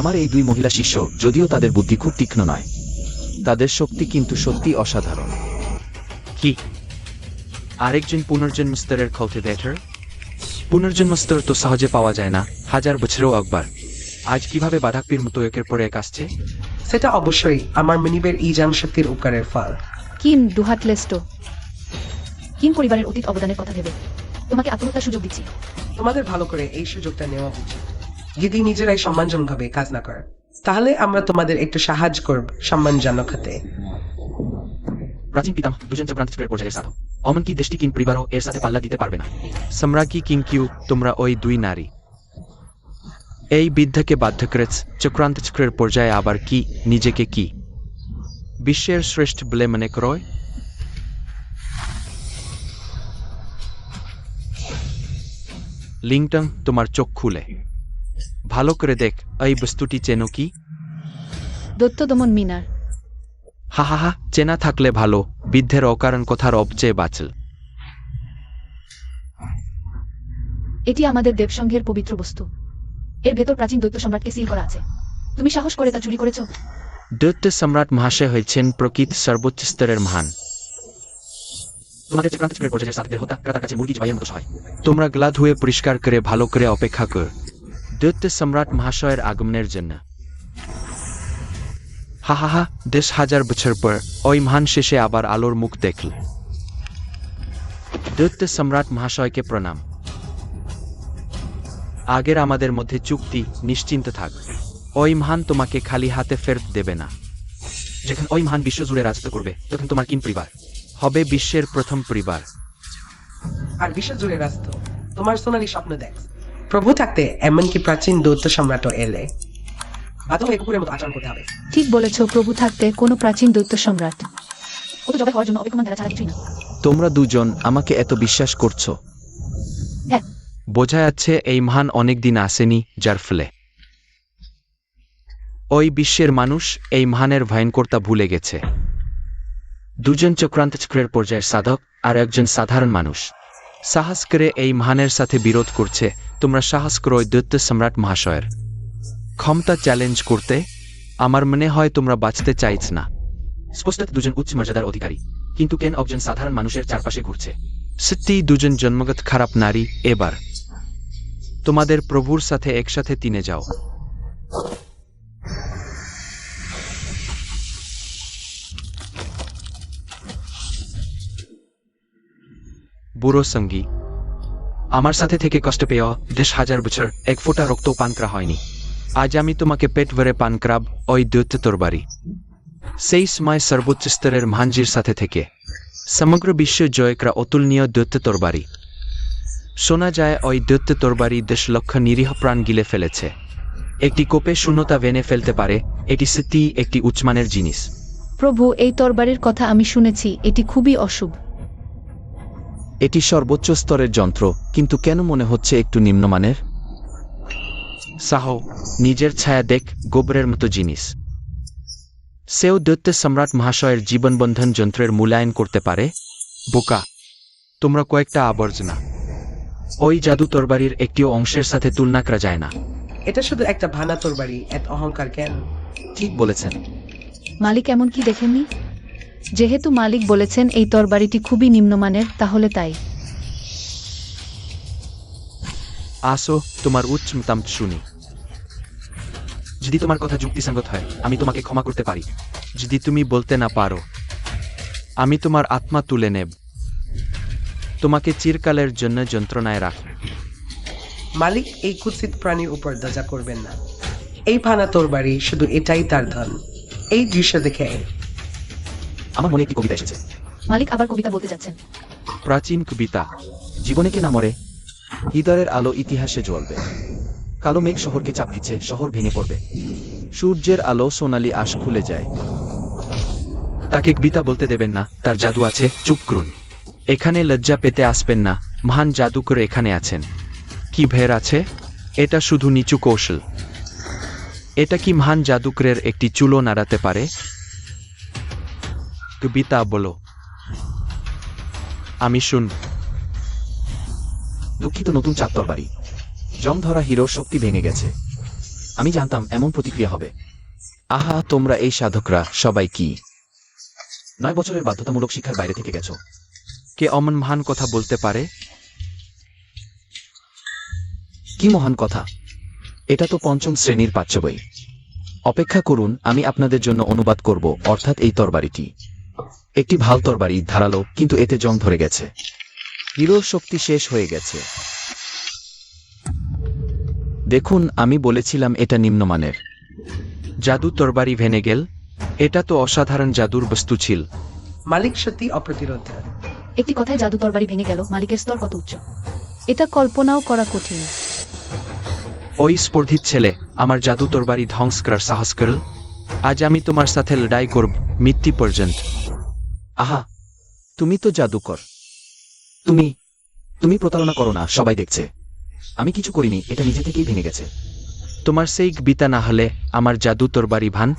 S1: আমার এই দুই মহিলা শিষ্য, যদিও তাদের বুদ্ধি খুব তীক্ষ্ণ নয়, তাদের শক্তি কিন্তু সত্যি অসাধারণ। কি আরেকজন পুনর্জন্ম স্তরের কাল্টিভেটর? পুনর্জন্ম স্তর তো সহজে পাওয়া যায় না, 1000 বছরেও একবার। আজ কিভাবে বাধাকপির মতো একের পর এক আসছে?
S3: সেটা অবশ্যই আমার মনিবের ইজান শক্তির উপকারের ফল।
S2: কিম ডুহাটলেস্টো, কিম পরিবারের অতীত অবদানের কথা ভেবে তোমাকে আত্মহত্যার সুযোগ দিচ্ছি।
S3: তোমাদের ভালো করে এই সুযোগটা নেওয়া উচিত। যদি নিজেরাই সম্মানজনকভাবে কাজ না করে, তাহলে আমরা তোমাদের একটু সাহায্য করব সম্মানজনক হতে।
S1: প্রাচীন পিতামহ দুজন চক্রান্ত চক্রের পর্যায়ের সাধক। অমনকি দেশটি কিং পরিবারও এর সাথে পাল্লা দিতে পারবে না।
S4: সম্রাজ্ঞী কিংকিউ, তোমরা ওই দুই নারী এই বিদ্যাকে বাধ্য করেছ চক্রান্ত চক্রের পর্যায়ে আবার কি নিজেকে কি বিশ্বের শ্রেষ্ঠ বলে মনে করো? লিংটং, তোমার চোখ খুলে ভালো করে দেখ, এই বস্তুটি চেনো কি?
S2: দৈত্য দমন মিনার।
S4: হা হা হা, চেনা থাকলে ভালো, বিদ্ধের অকারণ কথার অবচেয়ে বাঁচল।
S2: এটি আমাদের দেবসংঘের পবিত্র বস্তু। এর ভেতর প্রাচীন দৈত্য সম্রাটকে সিল করা আছে। তুমি সাহস করে তা চুরি করেছো?
S4: দৈত্য সম্রাট মহাশয় হয়েছেন প্রকৃত সর্বোচ্চ স্তরের মহান।
S1: তোমাদের চক্রান্ত চক্রের পর্যায়ের সাধকদের হত্যা তার কাছে মুরগি জবাইয়ের মতো সহায়।
S4: তোমরা গ্লা ধুয়ে পরিষ্কার করে ভালো করে অপেক্ষা কর দৈত্য সম্রাট মহাশয়ের আগমনের জন্য। হা হা হা, 10,000 বছর পর ওই মহান শেষে আবার আলোর মুখ দেখল। দৈত্য সম্রাট মহাশয়কে প্রণাম। আগের আমাদের মধ্যে চুক্তি, নিশ্চিন্ত থাক। ওই মহান তোমাকে খালি হাতে ফেরত দেবে না।
S1: যেখানে ওই মহান বিশ্ব জুড়ে রাজত্ব করবে, তখন তোমার কিং পরিবার
S4: হবে বিশ্বের প্রথম পরিবার।
S3: আর বিশ্ব জুড়ে রাস্ত তোমার সোনালি স্বপ্ন দেখ। প্রভু থাকতে এমনকি প্রাচীন দৈত্য সম্রাটও এলে বাধ্য হয়ে কুকুরের মতো আচরণ করতে হবে।
S2: ঠিক বলেছ, প্রভু থাকতে কোনো প্রাচীন দৈত্য সম্রাট ও তো জবাই হওয়ার জন্য অপেক্ষমান ধারা ছাড়া কিছুই না।
S4: তোমরা দুজন আমাকে এত বিশ্বাস করছো?
S2: হ্যাঁ।
S4: বোঝা যাচ্ছে এই মহান অনেকদিন আসেনি, যার ফলে ওই বিশ্বের মানুষ এই মহানের ভয়ঙ্করতা ভুলে গেছে। দুজন চক্রান্ত চক্রের পর্যায়ের সাধক আর একজন সাধারণ মানুষ সাহস করে এই মহানের সাথে বিরোধ করছে। তোমরা সাহস করো ওই দৈত্য সম্রাট মহাশয়ের ক্ষমতা চ্যালেঞ্জ করতে? আমার মনে হয় তোমরা বাঁচতে চাইছ না।
S1: স্পষ্টত দুজন উচ্চ মর্যাদার অধিকারী, কিন্তু কেন একজন সাধারণ মানুষের চারপাশে ঘুরছে?
S4: সত্যি দুজন জন্মগত খারাপ নারী। এবার তোমাদের প্রভুর সাথে একসাথে তিনে যাও। বুড়ো সঙ্গী,
S1: আমার সাথে থেকে কষ্ট পেয়ে 10,000 বছর এক ফোঁটা রক্ত পান করা হয়নি।
S4: আজ আমি তোমাকে পেট ভরে পান করাব ওই দৈত্য তরবারি। সেই সময় সর্বোচ্চ স্তরের মহানজির সাথে থেকে সমগ্র বিশ্ব জয় করা অতুলনীয় দৈত্য তরবারি। শোনা যায় ওই দৈত্য তরবারি 10 লক্ষ নিরীহ প্রাণ গিলে ফেলেছে। একটি কোপে শূন্যতা ভেঙে ফেলতে পারে। এটি সত্যিই একটি উচ্চমানের জিনিস।
S2: প্রভু, এই তরবারির কথা আমি শুনেছি, এটি খুবই অশুভ।
S4: এটি সর্বোচ্চ স্তরের যন্ত্র, কিন্তু কেন মনে হচ্ছে একটু নিম্নমানের? সাহ, নিজের ছায়া দেখ, গোবরের মতো জিনিস। সেও দৈত্য সম্রাট মহাশয়ের জীবনবন্ধন যন্ত্রের মূল্যায়ন করতে পারে? বোকা, তোমরা কয়েকটা আবর্জনা। ওই জাদু তরবারির একটিও অংশের সাথে তুলনা করা যায় না।
S3: এটা শুধু একটা ভানা তরবারি, এত অহংকার কেন?
S1: ঠিক বলেছেন।
S2: মালিক এমন কি দেখেননি? যেহেতু মালিক বলেছেন এই তরবারিটি খুবই নিম্নমানের, তাহলে তাই।
S4: আসো, তোমার উচ্চ মতামত শুনি।
S1: যদি তোমার কথা যুক্তিসঙ্গত হয়, আমি তোমাকে ক্ষমা করতে পারি।
S4: যদি তুমি বলতে না পারো, আমি তোমার আত্মা তুলে নেব, তোমাকে চিরকালের জন্য যন্ত্রণায় রাখ।
S3: মালিক এই কুৎসিত প্রাণীর উপর দয়া করবেন না। এই ভানা তরবারি শুধু এটাই তার ধন। এই দৃশ্য দেখে
S1: আমার মনে একটি কবিতা এসেছে।
S2: মালিক আবার কবিতা বলতে যাচ্ছেন।
S4: প্রাচীন কবিতা।
S1: জীবনে কে না মরে, হৃদয়ের আলো ইতিহাসে জ্বলবে। কালো মেঘ শহরকে চাপ দিচ্ছে, শহর ভেঙে পড়বে।
S4: সূর্যের আলো সোনালি আশ খুলে যায়।
S1: তাকে কবিতা বলতে দেবেন না, তার জাদু আছে। চুপ করুন।
S4: এখানে লজ্জা পেতে আসবেন না, মহান জাদুকর এখানে আছেন। কি ভের আছে? এটা শুধু নিচু কৌশল। এটা কি মহান জাদুকরের একটি চুলও নাড়াতে পারে? কবিতা বলো, আমি শুন।
S1: দুঃখিত, নতুন চাপ তরবারি। জং ধরা হিরোর শক্তি ভেঙে গেছে। আমি জানতাম এমন প্রতিক্রিয়া হবে।
S4: আহা, তোমরা এই সাধকরা সবাই কি
S1: 9 বছরের বাধ্যতামূলক শিক্ষার বাইরে থেকে গেছো।
S4: কে অমন মহান কথা বলতে পারে?
S1: কি মহান কথা! এটা তো 5ম শ্রেণীর পাঠ্য বই। অপেক্ষা করুন, আমি আপনাদের জন্য অনুবাদ করব। অর্থাৎ এই তরবারিটি একটি ভাল তরবারি, ধারালো, কিন্তু এতে জং ধরে গেছে।
S4: হিরোর শক্তি শেষ হয়ে গেছে। দেখুন, আমি বলেছিলাম এটা নিম্নমানের। জাদু তরবারি ভেনেগেল, এটা তো অসাধারণ জাদুর বস্তু ছিল।
S3: মালিক সত্যি অপ্রতিরোধ।
S2: একটি কথায় জাদু তরবারি ভেঙে গেল, মালিকের স্তর কত উচ্চ এটা কল্পনাও করা কঠিন।
S4: ওই স্পর্ধিত ছেলে আমার জাদু তরবারি ধ্বংস করার সাহস করল। আজ আমি তোমার সাথে লড়াই করব মৃত্যু পর্যন্ত।
S1: আহা,
S4: তুমি তো জাদুকর।
S1: তুমি তুমি প্রতারণা করো না, সবাই দেখছে। আমি কিছু করিনি, এটা নিজে থেকেই ভেঙে গেছে।
S4: তোমার সেই বিতা না হলে আমার জাদু তরবারি ভান্ত,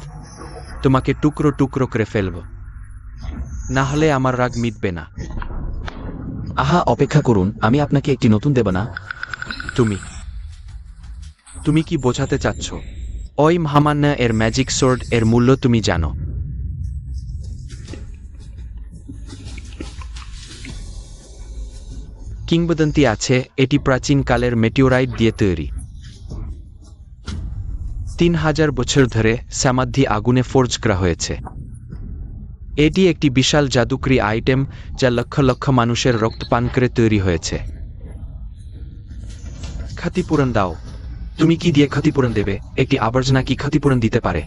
S4: তোমাকে টুকরো টুকরো করে ফেলব, না হলে আমার রাগ মিটবে না।
S1: আহা, অপেক্ষা করুন, আমি আপনাকে একটি নতুন দেব না।
S4: তুমি কি বোঝাতে চাচ্ছ? ওই মহামান্য এর ম্যাজিক সোর্ড এর মূল্য তুমি জানো? কিংবদন্তি আছে এটি প্রাচীনকালের মেটিওরাইট দিয়ে তৈরি। 3000 বছর ধরে সমাধি আগুনে ফোর্জ করা হয়েছে। এটি একটি বিশাল জাদুকরী আইটেম যা লক্ষ লক্ষ মানুষের রক্তপান করে তৈরি হয়েছে। ক্ষতিপূরণ দাও।
S1: তুমি কি দিয়ে ক্ষতিপূরণ দেবে? একটি আবর্জনা কি ক্ষতিপূরণ দিতে পারে?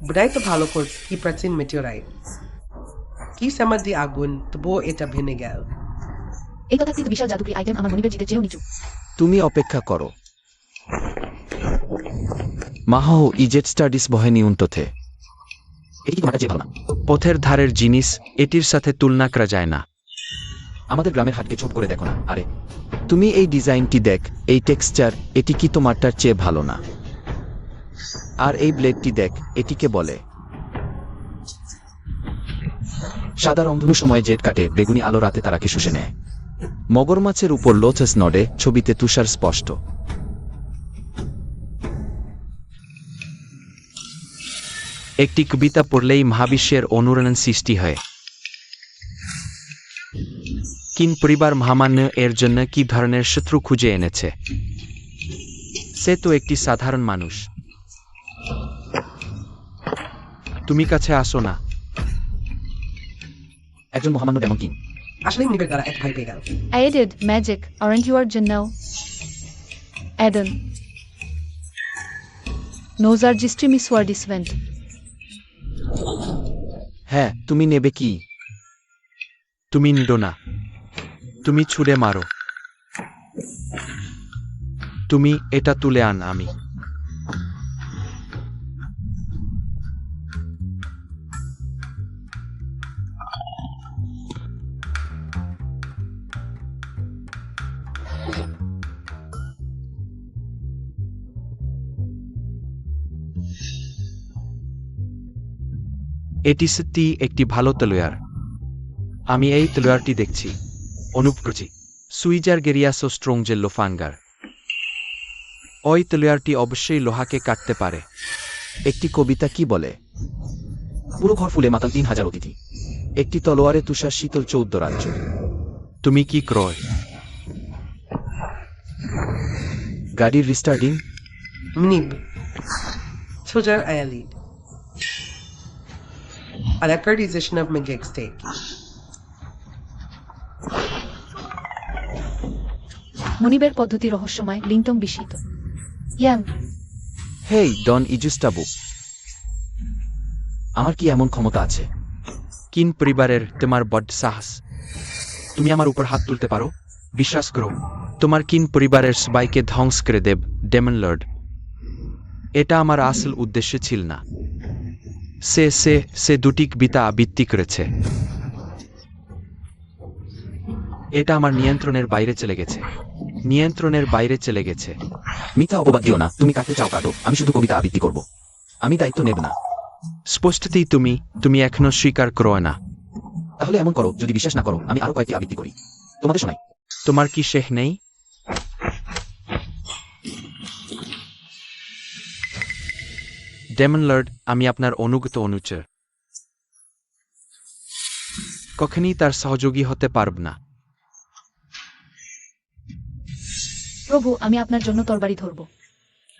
S3: বুড়াই তো ভালো করছে, কি প্রাচীন মেটিওরাইট, কি সমাধি আগুন, তবুও এটা ভেঙে গেল।
S2: এই তথাকথিত বিশাল জাদুকরী আইটেম আমার মনিবের জিতের চেয়েও নিচু।
S4: তুমি অপেক্ষা করো। মাহো ইজেট স্টাডিস বহেনি উন্টথে।
S1: এটি কি তোমারটা চেয়ে ভালো না?
S4: পথের ধারের জিনিস, এটির সাথে তুলনা করা যায় না।
S1: আমাদের গ্রামের হাটকে ছোট করে দেখো না। আরে
S4: তুমি এই ডিজাইনটি দেখ, এই টেক্সচার, এটি কি তোমারটার চেয়ে ভালো না? আর এই ব্লেডটি দেখ, এটিকে বলে
S1: সাদা রংধনুর সময় জেট কাটে, বেগুনি আলো রাতে তারাকে শুষে নেয়।
S4: মগরমাছের উপর লোটাস নডে, ছবিতে তুষার স্পষ্ট। একটি কবিতা পড়লেই মহাবিশ্বের অনুরণন সৃষ্টি হয়। কিন পরিবার মহামান্য এর জন্য কি ধরনের শত্রু খুঁজে এনেছে? সে তো একটি সাধারণ মানুষ। তুমি কাছে আসো না।
S1: একজন মহামান্য ডেমন কিং।
S3: আসলে মনিবের দ্বারা এক ভাই পেয়ে গেল।
S2: Aided magic, aren't you our Janelle? Eden. Nos argistrimis suardis vent.
S4: হ্যাঁ, তুমি নেবে কি? তুমি নিডো না। তুমি ছুড়ে মারো। তুমি এটা তুলে আন। আমি এটি সত্যি একটি ভালো তলোয়ার। আমি এই তলোয়ারটি দেখছি, অনুভব করছি। সুইজার গেরিয়াসো স্ট্রং যে লোফাঙ্গার। ওই তলোয়ারটি অবশ্যই লোহাকে কাটতে পারে। একটি কবিতা কি বলে?
S1: পুরো ঘর ফুলে মাতাল 3000 অতিথি।
S4: একটি তলোয়ারে তুষার শীতল 14 রাজ্য। তুমি কি ক্রয়? গাড়ির রিস্টার্টিং?
S3: মনিব সোজার আয়ালিড আর অ্যাকার্ডিজেশন অফ মেগেক স্টেক।
S2: মনিবের পদ্ধতি রহস্যময়, লিংটং বিস্মিত। ইয়াম,
S4: হেই ডন ইজুস্টাবু,
S1: আমার কি এমন ক্ষমতা আছে?
S4: কিন পরিবারের তোমার বড্ড সাহস।
S1: তুমি আমার উপর হাত তুলতে পারো? বিশ্বাস করো।
S4: তোমার কিন পরিবারের সবাইকে ধ্বংস করে দেব, ডেমন লর্ড। এটা আমার আসল উদ্দেশ্য ছিল না। সে দুটি কবিতা আবৃত্তি করেছে। এটা আমার নিয়ন্ত্রণের বাইরে চলে গেছে। নিয়ন্ত্রণের বাইরে চলে গেছে।
S1: মিথ্যা অপবাদ দিও না। তুমি কাটতে চাও কাটো, আমি শুধু কবিতা আবৃত্তি করব। আমি দায়িত্ব নেব না।
S4: স্পষ্টতই তুমি এখনো স্বীকার করো না।
S1: তাহলে এমন করো, যদি বিশ্বাস না করো আমি আরো কয়েকটি আবৃত্তি করি, তোমাদের শোনাই।
S4: তোমার কি শেখ নেই? ডেমন লর্ড, আমি আপনার অনুগত অনুচর। কখনই তার সহযোগী হতে পারব না।
S2: প্রভু, আমি আপনার জন্য তরবারি ধরব।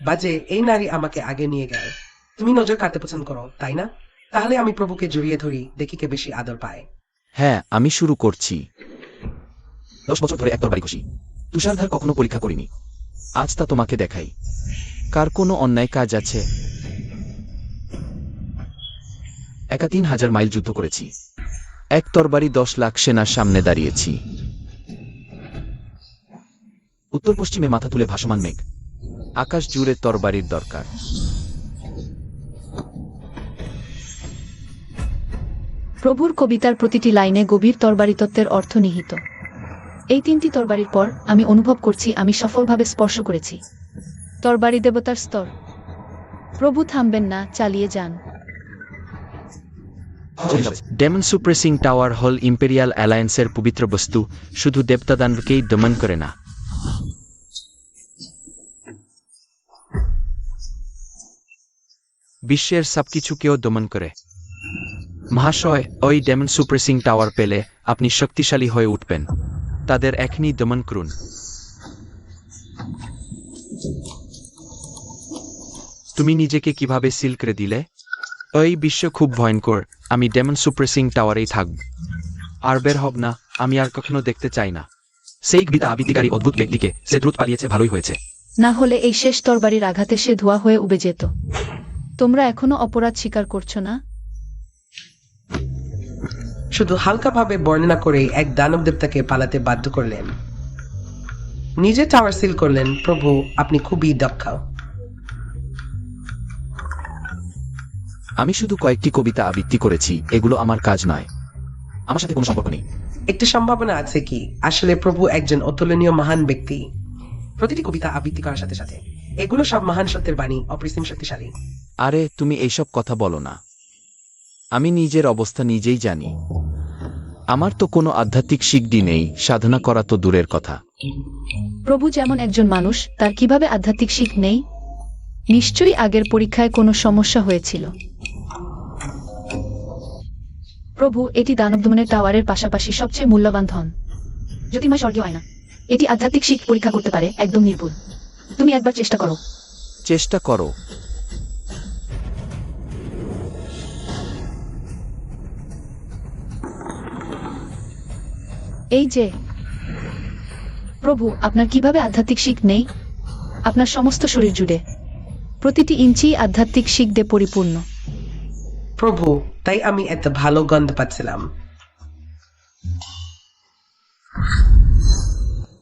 S3: বাজে, এই নারী আমাকে আগে নিয়ে গেল। তুমি নজর কাটতে পছন্দ করো, তাই না? তাহলে আমি প্রভুকে জড়িয়ে ধরি, দেখি কে বেশি আদর পায়।
S4: হ্যাঁ, আমি শুরু করছি।
S1: 10 বছর ধরে এক তরবারি খুশি। তুষারধার কখনো পরীক্ষা করিনি।
S4: আজ তা তোমাকে দেখাই। কার কোনো অন্যায় কাজ আছে?
S1: একা 3000 মাইল যুদ্ধ করেছি।
S4: এক তরবারি 10 লাখ সেনার সামনে দাঁড়িয়েছি।
S1: উত্তর পশ্চিমে মাথা তুলে ভাসমান মেঘ।
S4: আকাশ জুড়ে তরবারির দরকার।
S2: প্রভুর কবিতার প্রতিটি লাইনে গভীর তরবারি তত্ত্বের অর্থ নিহিত। এই 3টি তরবারির পর আমি অনুভব করছি আমি সফলভাবে স্পর্শ করেছি তরবারি দেবতার স্তর। প্রভু থামবেন না, চালিয়ে যান।
S4: ডেমন সুপ্রেসিং টাওয়ার হল ইম্পেরিয়াল অ্যালায়েন্সের পবিত্র বস্তু, শুধু দেবতাদানবকেই দমন করে না। বিশ্বের সবকিছুকেও দমন করে। মহাশয়, ওই ডেমন সুপ্রেসিং টাওয়ার পেলে আপনি শক্তিশালী হয়ে উঠবেন। তাদের এখনই দমন করুন। তুমি নিজেকে কিভাবে সিল করে দিলে? ওই বিশ্ব খুব ভয়ঙ্কর। আমি ডেমন সুপ্রেসিং টাওয়ারেই থাকব। আর বের হব না। আমি আর কখনো দেখতে চাই না।
S1: সেই কবিতা আবৃত্তিকারী অদ্ভুত ব্যক্তিকে সে দ্রুত পালিয়েছে, ভালোই হয়েছে।
S2: না হলে এই শেষ তরবারির আঘাতে সে ধোঁয়া হয়ে উবে যেত। তোমরা এখনো অপরাধ স্বীকার করছো না?
S3: শুধু হালকাভাবে বর্ণনা করে এক দানব দেবতাকে পালাতে বাধ্য করলেন। নিজে টাওয়ার সিল করলেন। প্রভু, আপনি খুবই দক্ষ।
S1: আমি শুধু কয়েকটি কবিতা আবৃত্তি করেছি, এগুলো আমার কাজ নয়। আমার সাথে কোনো সম্পর্ক নেই।
S3: একটি সম্ভাবনা আছে কি আসলে প্রভু একজন অতুলনীয় মহান ব্যক্তি? প্রতিটি কবিতা আবৃত্তি করার সাথে সাথে এগুলো সব মহান সত্যের বাণী, অপরিসীম শক্তিশালী।
S4: আরে তুমি এইসব কথা বলো না। আমি নিজের অবস্থা নিজেই জানি। আমার তো কোনো আধ্যাত্মিক শিগগিরি নেই, সাধনা করা তো দূরের কথা।
S2: প্রভু যেমন একজন মানুষ, তার কিভাবে আধ্যাত্মিক শিখ নেই? নিশ্চয়ই আগের পরীক্ষায় কোনো সমস্যা হয়েছিল। প্রভু, এটি দানব দমনের টাওয়ারের পাশাপাশি সবচেয়ে মূল্যবান ধন। জ্যোতির্ময় স্বর্গীয় আয়না। এটি আধ্যাত্মিক শিখ পরীক্ষা করতে পারে, একদম নির্ভুল। তুমি একবার চেষ্টা করো।
S4: চেষ্টা করো।
S2: এই যে প্রভু, আপনার কিভাবে আধ্যাত্মিক শিখ নেই? আপনার সমস্ত শরীর জুড়ে প্রতিটি ইঞ্চি আধ্যাত্মিক শিখ দিয়ে পরিপূর্ণ।
S3: প্রভু, তাই আমি এত ভালো গন্ধ পাচ্ছিলাম।